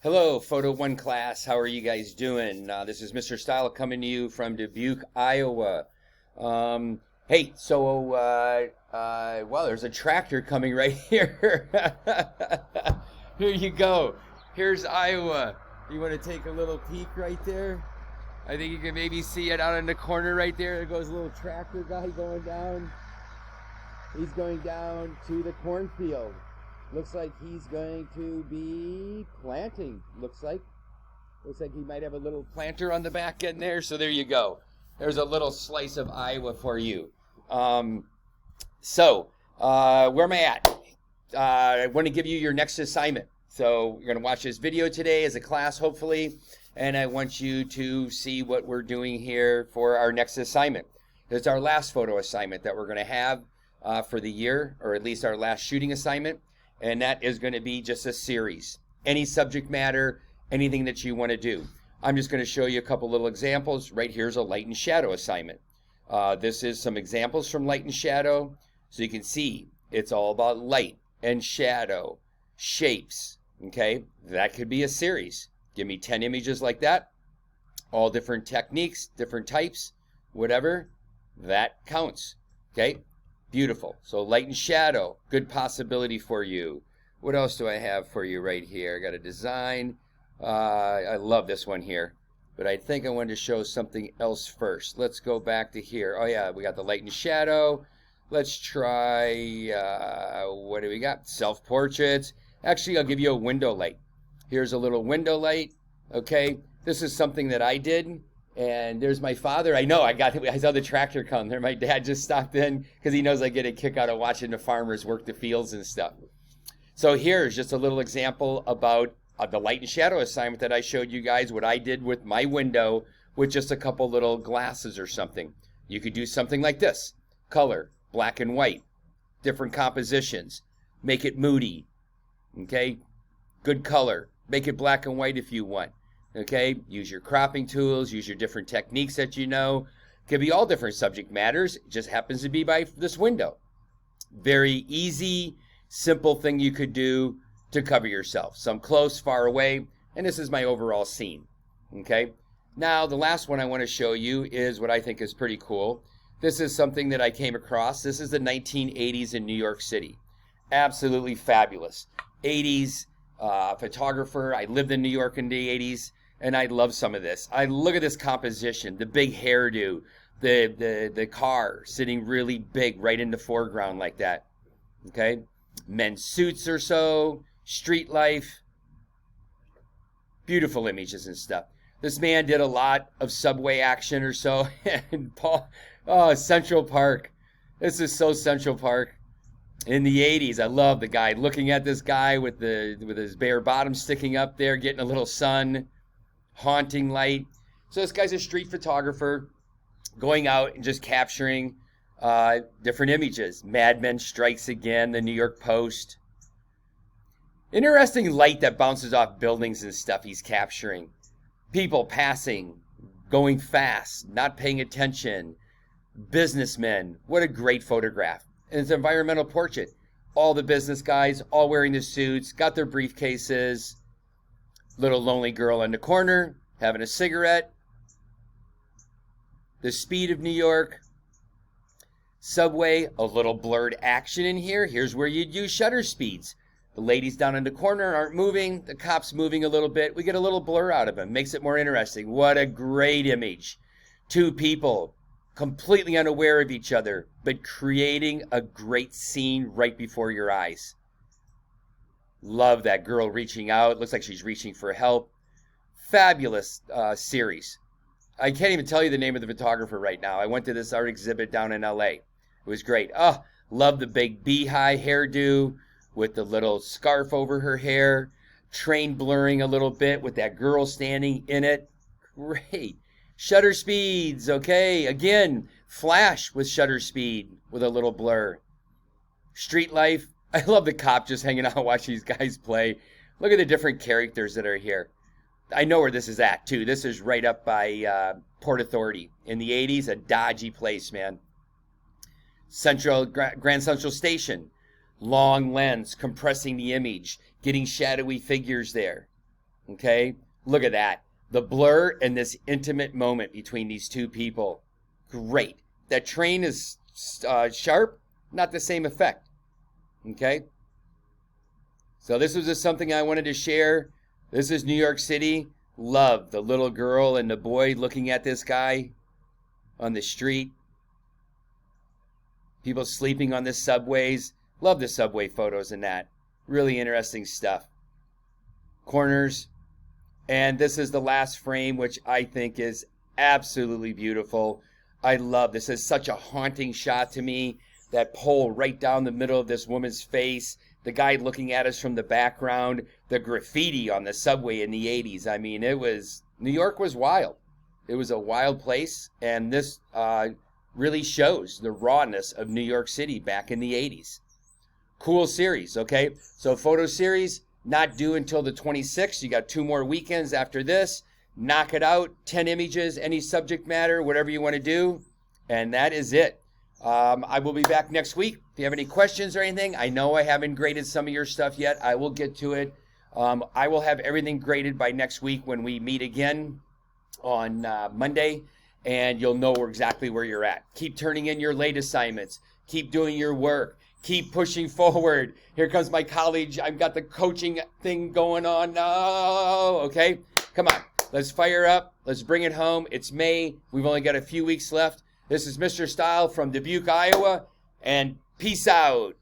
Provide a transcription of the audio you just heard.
Hello, Photo One class. How are you guys doing? This is Mr. Style coming to you from Dubuque, Iowa. Hey, well, there's a tractor coming right here. Here you go. Here's Iowa. You want to take a little peek right there? I think you can maybe see it out in the corner right there. There goes a little tractor guy going down. He's going down to the cornfield. Looks like he's going to be planting. Looks like he might have a little planter on the back end there. So there you go. There's a little slice of Iowa for you. Where am I at? I want to give you your next assignment. So you're going to watch this video today as a class, hopefully, and I want you to see what we're doing here for our next assignment. It's our last photo assignment that we're going to have for the year, or at least our last shooting assignment. And that is going to be just a series. Any subject matter, anything that you want to do. I'm just going to show you a couple little examples. Right here's a light and shadow assignment. This is some examples from light and shadow. So you can see it's all about light and shadow, shapes. Okay, that could be a series. Give me 10 images like that. All different techniques, different types, whatever. That counts. Okay. Beautiful. So light and shadow, good possibility for you. What else do I have for you right here? I got a design. I love this one here, but I think I wanted to show something else first. Let's go back to here. Oh yeah, we got the light and shadow. Let's try, what do we got? Self-portraits. Actually, I'll give you a window light. Here's a little window light. Okay, this is something that I did. And there's my father. I know, I saw the tractor come there. My dad just stopped in because he knows I get a kick out of watching the farmers work the fields and stuff. So here's just a little example about the light and shadow assignment that I showed you guys, what I did with my window with just a couple little glasses or something. You could do something like this. Color, black and white, different compositions. Make it moody, okay? Good color. Make it black and white if you want. Okay, use your cropping tools, use your different techniques that you know. Could be all different subject matters. It just happens to be by this window. Very easy, simple thing you could do to cover yourself. Some close, far away, and this is my overall scene. Okay, now the last one I want to show you is what I think is pretty cool. This is something that I came across. This is the 1980s in New York City. Absolutely fabulous. 80s photographer. I lived in New York in the 80s. And I love some of this. I look at this composition, the big hairdo, the car sitting really big right in the foreground like that. Okay? Men's suits or so, street life. Beautiful images and stuff. This man did a lot of subway action or so. And Central Park. This is so Central Park. In the 80s, I love the guy looking at this guy with his bare bottom sticking up there, getting a little sun. Haunting light. So this guy's a street photographer going out and just capturing different images. Mad Men Strikes Again, the New York Post. Interesting light that bounces off buildings and stuff he's capturing. People passing, going fast, not paying attention. Businessmen. What a great photograph. And it's an environmental portrait. All the business guys, all wearing the suits, got their briefcases. Little lonely girl in the corner, having a cigarette. The speed of New York. Subway, a little blurred action in here. Here's where you'd use shutter speeds. The ladies down in the corner aren't moving. The cop's moving a little bit. We get a little blur out of him. Makes it more interesting. What a great image. Two people, completely unaware of each other, but creating a great scene right before your eyes. Love that girl reaching out. Looks like she's reaching for help. Fabulous series. I can't even tell you the name of the photographer right now. I went to this art exhibit down in LA. It was great. Oh, love the big beehive hairdo with the little scarf over her hair. Train blurring a little bit with that girl standing in it. Great. Shutter speeds. Okay. Again, flash with shutter speed with a little blur. Street life. I love the cop just hanging out watching these guys play. Look at the different characters that are here. I know where this is at, too. This is right up by Port Authority. In the 80s, a dodgy place, man. Grand Central Station. Long lens, compressing the image, getting shadowy figures there. Okay, look at that. The blur and this intimate moment between these two people. Great. That train is sharp, not the same effect. Okay? So this was just something I wanted to share. This is New York City. Love the little girl and the boy looking at this guy on the street. People sleeping on the subways. Love the subway photos and that. Really interesting stuff. Corners. And this is the last frame, which I think is absolutely beautiful. I love this. Is such a haunting shot to me. That pole right down the middle of this woman's face. The guy looking at us from the background. The graffiti on the subway in the 80s. I mean, New York was wild. It was a wild place. And this really shows the rawness of New York City back in the 80s. Cool series, okay? So photo series. Not due until the 26th. You got 2 more weekends after this. Knock it out. 10 images, any subject matter, whatever you want to do. And that is it. I will be back next week. If you have any questions or anything, I know I haven't graded some of your stuff yet. I will get to it. I will have everything graded by next week when we meet again on Monday. And you'll know exactly where you're at. Keep turning in your late assignments. Keep doing your work. Keep pushing forward. Here comes my college. I've got the coaching thing going on. No, okay? Come on. Let's fire up. Let's bring it home. It's May. We've only got a few weeks left. This is Mr. Style from Dubuque, Iowa. And peace out.